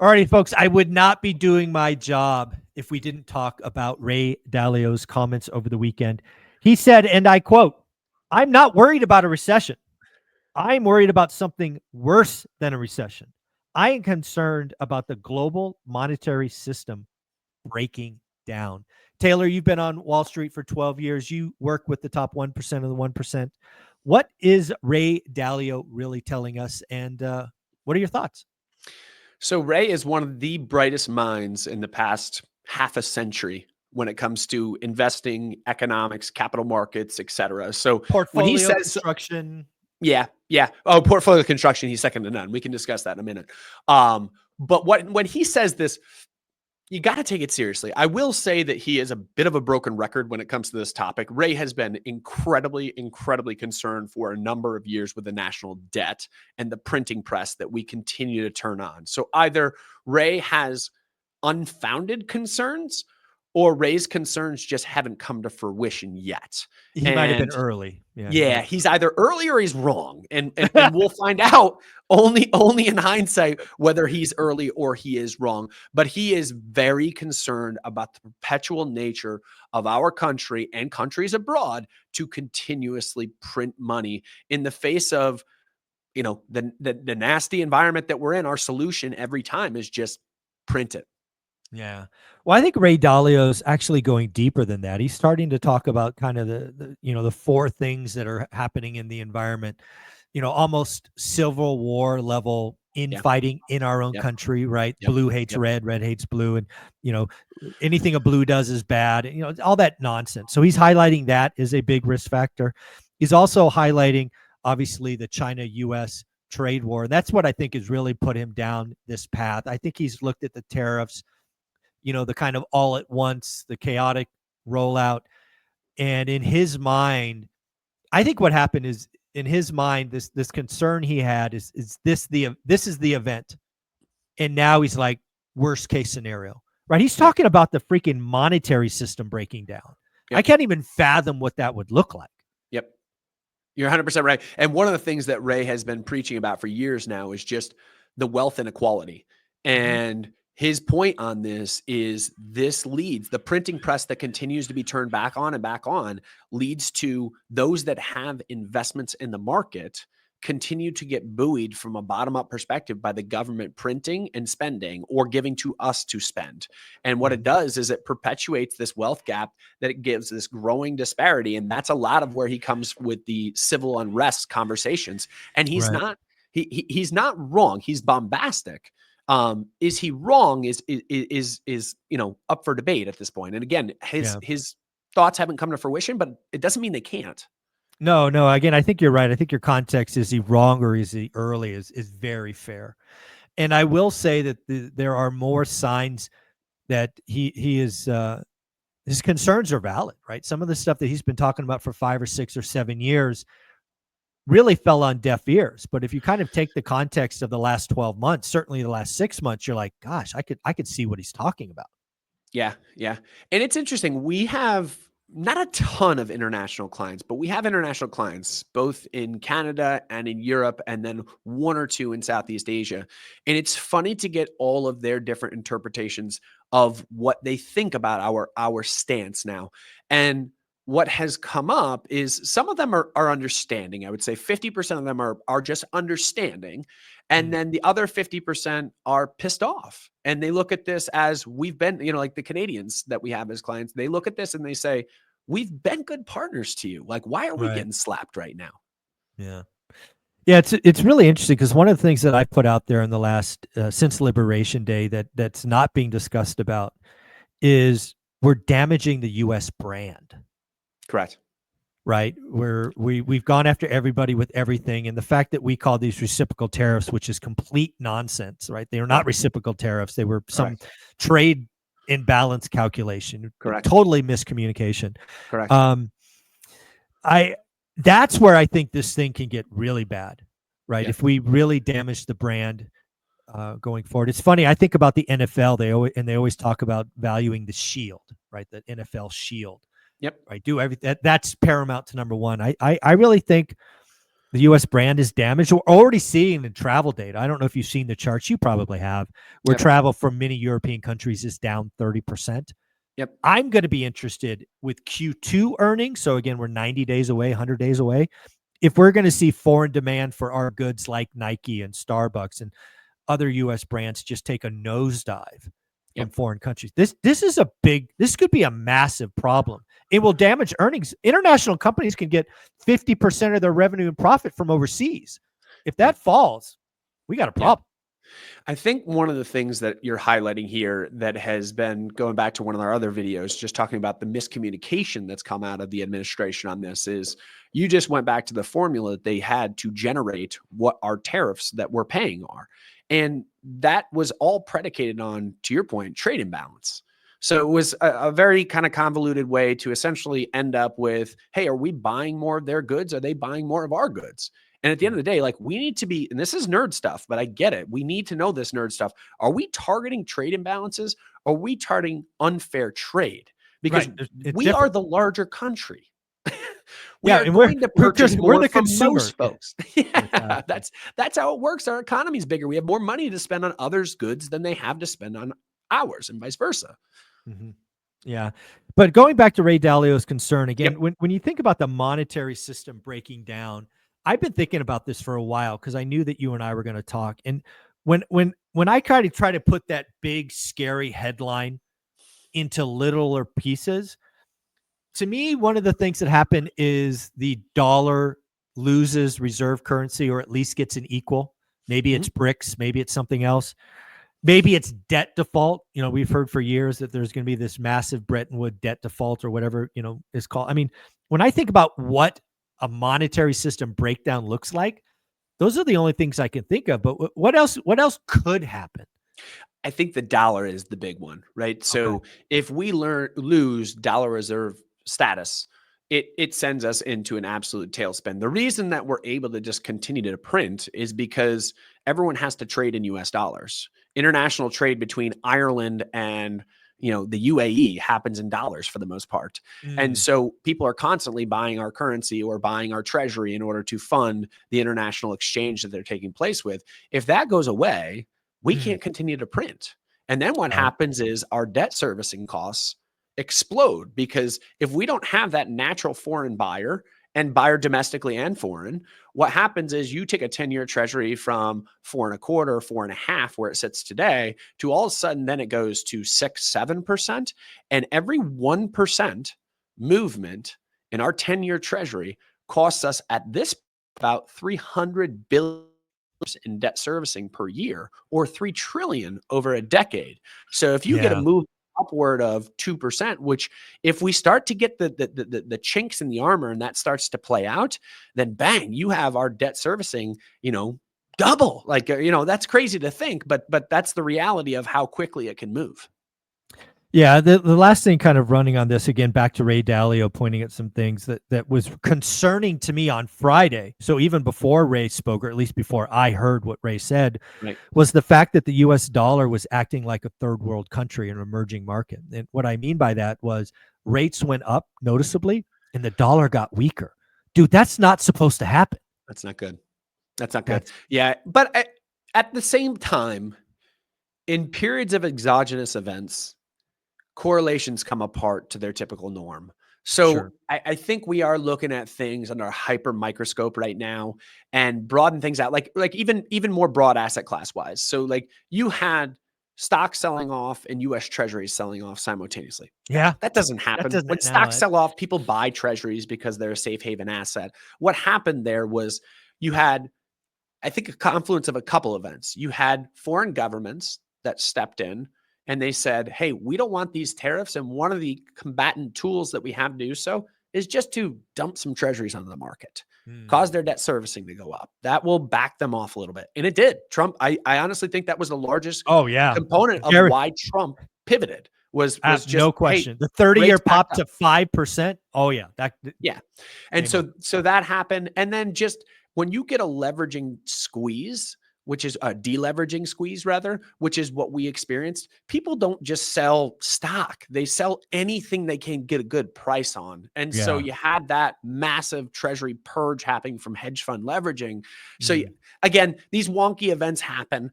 Alrighty, folks, I would not be doing my job if we didn't talk about Ray Dalio's comments over the weekend. He said, and I quote, "I'm not worried about a recession. I'm worried about something worse than a recession. I am concerned about the global monetary system breaking down." Taylor, you've been on Wall Street for 12 years. You work with the top 1% of the 1%. What is Ray Dalio really telling us? And what are your thoughts? So Ray is one of the brightest minds in the past half a century when it comes to investing, economics, capital markets, etc. So when he Portfolio says, construction. yeah. Oh, portfolio construction, he's second to none. We can discuss that in a minute. But when he says this, you got to take it seriously. I will say that he is a bit of a broken record when it comes to this topic. Ray has been incredibly, incredibly concerned for a number of years with the national debt and the printing press that we continue to turn on. So either Ray has unfounded concerns or Ray's concerns just haven't come to fruition yet. He might have been And early. Yeah, he yeah, might he's either early or he's wrong, and have. we'll find out only in hindsight whether he's early or he is wrong. But he is very concerned about the perpetual nature of our country and countries abroad to continuously print money in the face of the nasty environment that we're in. Our solution every time is just print it. Yeah. Well, I think Ray Dalio's actually going deeper than that. He's starting to talk about kind of the four things that are happening in the environment, almost civil war level Yeah. infighting in our own Yep. country, right? Yep. Blue hates Yep. red hates blue. And, anything a blue does is bad, all that nonsense. So he's highlighting that as a big risk factor. He's also highlighting, obviously, the China-US trade war. That's what I think has really put him down this path. I think he's looked at the tariffs, the kind of all at once, the chaotic rollout. And in his mind, I think what happened is, in his mind, this concern he had is this is the event. And now he's like, worst case scenario, right? He's talking about the freaking monetary system breaking down. Yep. I can't even fathom what that would look like. Yep. You're 100% right. And one of the things that Ray has been preaching about for years now is just the wealth inequality. And his point on this is the printing press that continues to be turned back on and back on leads to those that have investments in the market continue to get buoyed from a bottom-up perspective by the government printing and spending or giving to us to spend. And what it does is it perpetuates this wealth gap, that it gives this growing disparity. And that's a lot of where he comes with the civil unrest conversations. And he's not wrong. He's bombastic. Is he wrong is up for debate at this point. And again, his thoughts haven't come to fruition, but it doesn't mean they can't. No. Again, I think you're right. I think your context, is he wrong or is he early, is very fair. And I will say that there are more signs that he is his concerns are valid, right? Some of the stuff that he's been talking about for 5 or 6 or 7 years really fell on deaf ears. But if you kind of take the context of the last 12 months, certainly the last 6 months, you're like, gosh, I could see what he's talking about. Yeah. And it's interesting. We have not a ton of international clients, but we have international clients both in Canada and in Europe, and then 1 or 2 in Southeast Asia. And it's funny to get all of their different interpretations of what they think about our stance now. And what has come up is some of them are understanding. I would say 50% of them are just understanding. And then the other 50% are pissed off. And they look at this as, we've been, like the Canadians that we have as clients, they look at this and they say, we've been good partners to you. Like, why are we getting slapped right now? Yeah. Yeah, it's really interesting, because one of the things that I put out there in the last since Liberation Day that's not being discussed about is we're damaging the U.S. brand. Correct. Right, where we've gone after everybody with everything, and the fact that we call these reciprocal tariffs, which is complete nonsense, right? They are not reciprocal tariffs; they were some trade imbalance calculation. Correct. Totally miscommunication. Correct. That's where I think this thing can get really bad, right? If we really damage the brand going forward. It's funny. I think about the NFL. They always talk about valuing the shield, right? The NFL shield. Yep. Right. Do everything. That's paramount to number one. I really think the U.S. brand is damaged. We're already seeing the travel data. I don't know if you've seen the charts. You probably have, where Yep. travel from many European countries is down 30%. Yep. I'm going to be interested with Q2 earnings. So again, we're 90 days away, 100 days away. If we're going to see foreign demand for our goods like Nike and Starbucks and other U.S. brands just take a nosedive from Yep. foreign countries, this could be a massive problem. It will damage earnings. International companies can get 50% of their revenue and profit from overseas. If that falls, we got a problem. I think one of the things that you're highlighting here that has been going back to one of our other videos, just talking about the miscommunication that's come out of the administration on this, is you just went back to the formula that they had to generate what our tariffs that we're paying are. And that was all predicated on, to your point, trade imbalance. So it was a very kind of convoluted way to essentially end up with, hey, are we buying more of their goods? Are they buying more of our goods? And at the end of the day, like, we need to be, and this is nerd stuff, but I get it. We need to know this nerd stuff. Are we targeting trade imbalances? Or are we targeting unfair trade? Because we are the larger country. we are going to purchase more from most folks. Yeah, that's how it works. Our economy is bigger. We have more money to spend on others' goods than they have to spend on ours, and vice versa. Mm-hmm. Yeah. But going back to Ray Dalio's concern, again, when you think about the monetary system breaking down, I've been thinking about this for a while because I knew that you and I were going to talk. And when I try to put that big, scary headline into littler pieces, to me, one of the things that happened is the dollar loses reserve currency, or at least gets an equal. Maybe it's BRICS, maybe it's something else. Maybe it's debt default. You know, we've heard for years that there's going to be this massive Bretton Woods debt default or whatever, you know, is called. I mean, when I think about what a monetary system breakdown looks like, those are the only things I can think of. But what else could happen? I think the dollar is the big one, right? So if we lose dollar reserve status, it sends us into an absolute tailspin. The reason that we're able to just continue to print is because everyone has to trade in US dollars. International trade between Ireland and the UAE happens in dollars for the most part. And so people are constantly buying our currency or buying our treasury in order to fund the international exchange that they're taking place with. If that goes away, we can't continue to print. And then what happens is our debt servicing costs explode, because if we don't have that natural foreign buyer, and buyer domestically and foreign, what happens is you take a 10-year treasury from 4.25%, 4.5%, where it sits today, to all of a sudden then it goes to 6, 7%. And every 1% movement in our 10-year treasury costs us at this about $300 billion in debt servicing per year, or $3 trillion over a decade. So if you get a move upward of 2%, which if we start to get the chinks in the armor and that starts to play out, then bang, you have our debt servicing, double. Like, that's crazy to think, but that's the reality of how quickly it can move. Yeah, the last thing kind of running on this, again, back to Ray Dalio pointing at some things that was concerning to me on Friday. So even before Ray spoke, or at least before I heard what Ray said, was the fact that the US dollar was acting like a third world country, an emerging market. And what I mean by that was rates went up noticeably and the dollar got weaker. Dude, that's not supposed to happen. That's not good. That's not good. Yeah. But at the same time, in periods of exogenous events, correlations come apart to their typical norm. So I think we are looking at things under a hyper microscope right now and broaden things out, like even more broad asset class wise. So like you had stocks selling off and US treasuries selling off simultaneously. Yeah. That doesn't happen. When stocks sell off, people buy treasuries because they're a safe haven asset. What happened there was you had, I think, a confluence of a couple events. You had foreign governments that stepped in and they said, hey, we don't want these tariffs. And one of the combatant tools that we have to do so is just to dump some treasuries onto the market, cause their debt servicing to go up. That will back them off a little bit. And it did. Trump, I honestly think that was the largest component of why Trump pivoted. Was just no question. Hey, the 30-year popped to 5%. Oh yeah. And so that happened. And then just when you get a leveraging squeeze, which is a deleveraging squeeze rather, which is what we experienced, people don't just sell stock. They sell anything they can get a good price on. And so Yeah. you had that massive treasury purge happening from hedge fund leveraging. So Mm. again, these wonky events happen.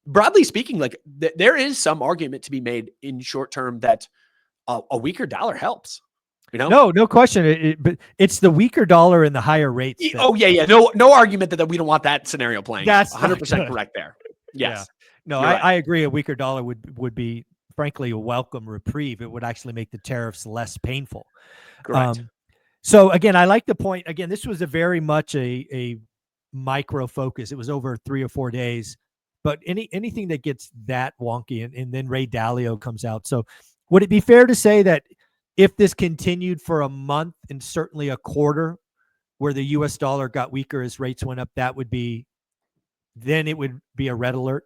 Broadly speaking, like there is some argument to be made in short term that a weaker dollar helps. You know? No question. But it's the weaker dollar and the higher rates. Oh yeah. No argument that we don't want that scenario playing out. That's not 100% good. correct there. Yeah. Yes. No, You're right. I agree. A weaker dollar would be, frankly, a welcome reprieve. It would actually make the tariffs less painful. Correct. So again, I like the point. Again, this was a very much a micro focus. It was over 3 or 4 days. But anything that gets that wonky, and then Ray Dalio comes out. So would it be fair to say that if this continued for a month and certainly a quarter, where the U.S. dollar got weaker as rates went up, then it would be a red alert?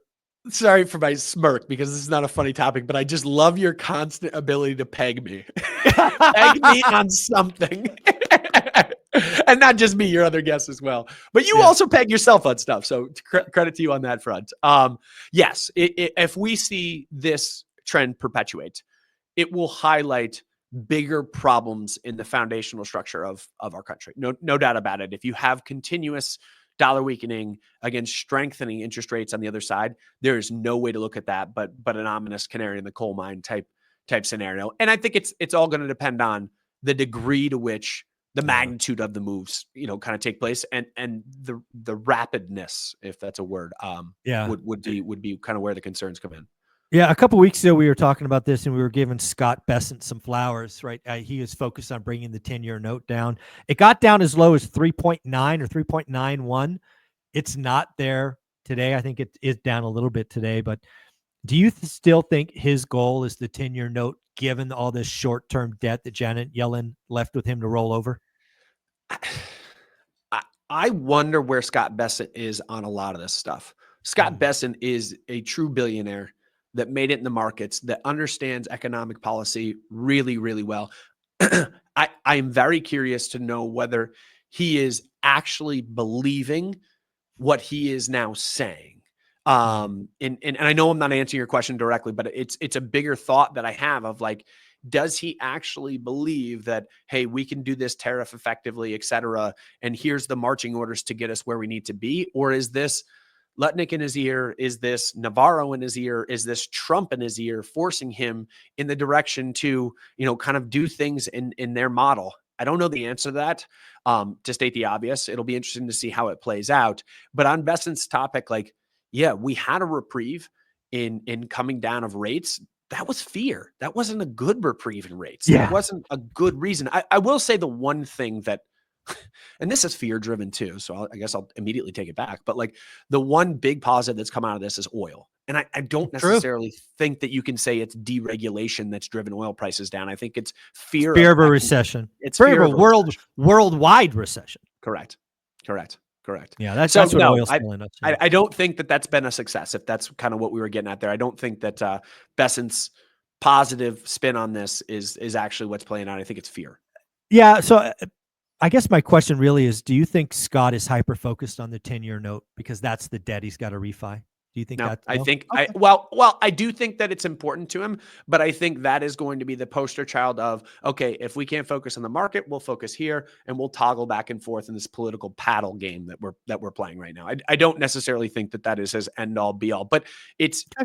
Sorry for my smirk because this is not a funny topic, but I just love your constant ability to peg me. Peg me on something. And not just me, your other guests as well. But you also peg yourself on stuff. So credit to you on that front. Yes, if we see this trend perpetuate, it will highlight bigger problems in the foundational structure of our country. No doubt about it. If you have continuous dollar weakening against strengthening interest rates on the other side, there is no way to look at that but an ominous canary in the coal mine type scenario. And I think it's all going to depend on the degree to which the magnitude of the moves, kind of take place, and the rapidness, if that's a word, would be kind of where the concerns come in. Yeah, a couple of weeks ago we were talking about this, and we were giving Scott Bessent some flowers. Right, he was focused on bringing the 10-year note down. It got down as low as 3.9 or 3.91. It's not there today. I think it is down a little bit today. But do you still think his goal is the 10-year note, given all this short-term debt that Janet Yellen left with him to roll over? I wonder where Scott Bessent is on a lot of this stuff. Scott Bessent is a true billionaire that made it in the markets, that understands economic policy really, really well. I'm very curious to know whether he is actually believing what he is now saying. And I know I'm not answering your question directly, but it's a bigger thought that I have of like, does he actually believe that, hey, we can do this tariff effectively, et cetera, and here's the marching orders to get us where we need to be? Or is this Lutnick in his ear? Is this Navarro in his ear? Is this Trump in his ear, forcing him in the direction to, kind of do things in their model? I don't know the answer to that. To state the obvious, it'll be interesting to see how it plays out. But on Bessent's topic, like, yeah, we had a reprieve in coming down of rates. That was fear. That wasn't a good reprieve in rates. Yeah. That wasn't a good reason. I will say the one thing that, and this is fear driven too, so I guess I'll immediately take it back. But like the one big positive that's come out of this is oil. And I don't necessarily think that you can say it's deregulation that's driven oil prices down. I think it's fear of a recession. It's fear of a worldwide recession. Correct. Yeah, that's what oil's telling us. I don't think that that's been a success, if that's kind of what we were getting at there. I don't think that Bessent's positive spin on this is actually what's playing out. I think it's fear. Yeah, so I guess my question really is, do you think Scott is hyper-focused on the 10-year note because that's the debt he's got to refi? Do you think that? I think I do think that it's important to him, but I think that is going to be the poster child of, okay, if we can't focus on the market, we'll focus here and we'll toggle back and forth in this political paddle game that we're playing right now. I don't necessarily think that is his end all be all, but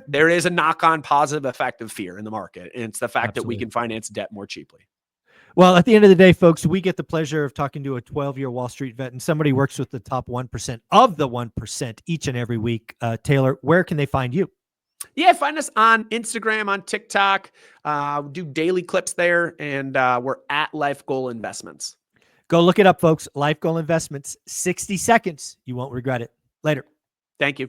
there is a knock-on positive effect of fear in the market. And it's the fact that we can finance debt more cheaply. Well, at the end of the day, folks, we get the pleasure of talking to a 12-year Wall Street vet, and somebody who works with the top 1% of the 1% each and every week. Taylor, where can they find you? Yeah, find us on Instagram, on TikTok. Do daily clips there, and we're at Life Goal Investments. Go look it up, folks. Life Goal Investments, 60 seconds. You won't regret it. Later. Thank you.